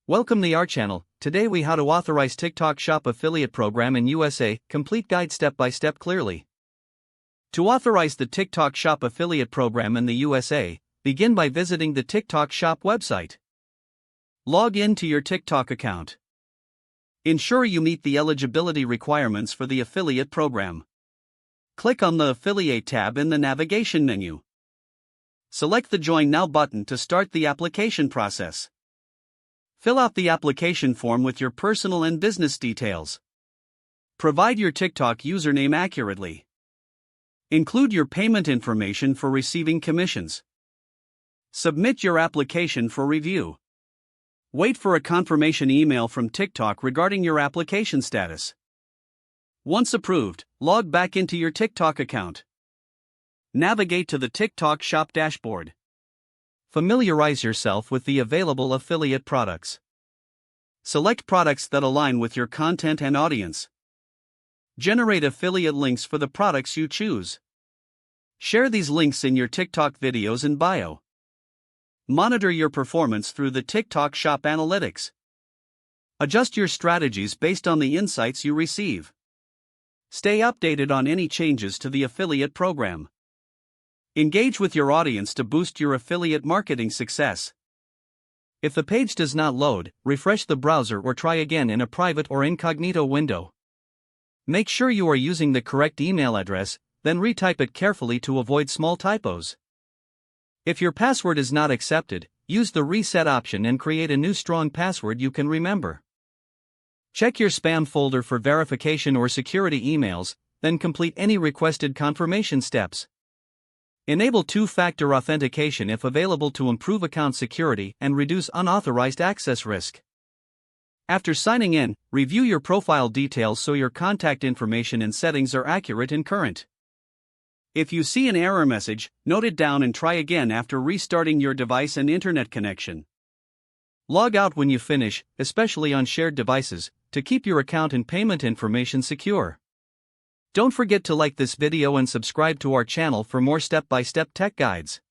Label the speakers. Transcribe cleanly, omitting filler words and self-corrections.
Speaker 1: Welcome to our channel. Today we how to authorize TikTok Shop affiliate program in USA, complete guide step by step clearly. To authorize the TikTok Shop affiliate program in the USA, begin by visiting the TikTok Shop website. Log in to your TikTok account. Ensure you meet the eligibility requirements for the affiliate program. Click on the Affiliate tab in the navigation menu. Select the Join Now button to start the application process. Fill out the application form with your personal and business details. Provide your TikTok username accurately. Include your payment information for receiving commissions. Submit your application for review. Wait for a confirmation email from TikTok regarding your application status. Once approved, log back into your TikTok account. Navigate to the TikTok Shop dashboard. Familiarize yourself with the available affiliate products. Select products that align with your content and audience. Generate affiliate links for the products you choose. Share these links in your TikTok videos and bio. Monitor your performance through the TikTok Shop analytics. Adjust your strategies based on the insights you receive. Stay updated on any changes to the affiliate program. Engage with your audience to boost your affiliate marketing success. If the page does not load, refresh the browser or try again in a private or incognito window. Make sure you are using the correct email address, then retype it carefully to avoid small typos. If your password is not accepted, use the reset option and create a new strong password you can remember. Check your spam folder for verification or security emails, then complete any requested confirmation steps. Enable two-factor authentication if available to improve account security and reduce unauthorized access risk. After signing in, review your profile details so your contact information and settings are accurate and current. If you see an error message, note it down and try again after restarting your device and internet connection. Log out when you finish, especially on shared devices, to keep your account and payment information secure. Don't forget to like this video and subscribe to our channel for more step-by-step tech guides.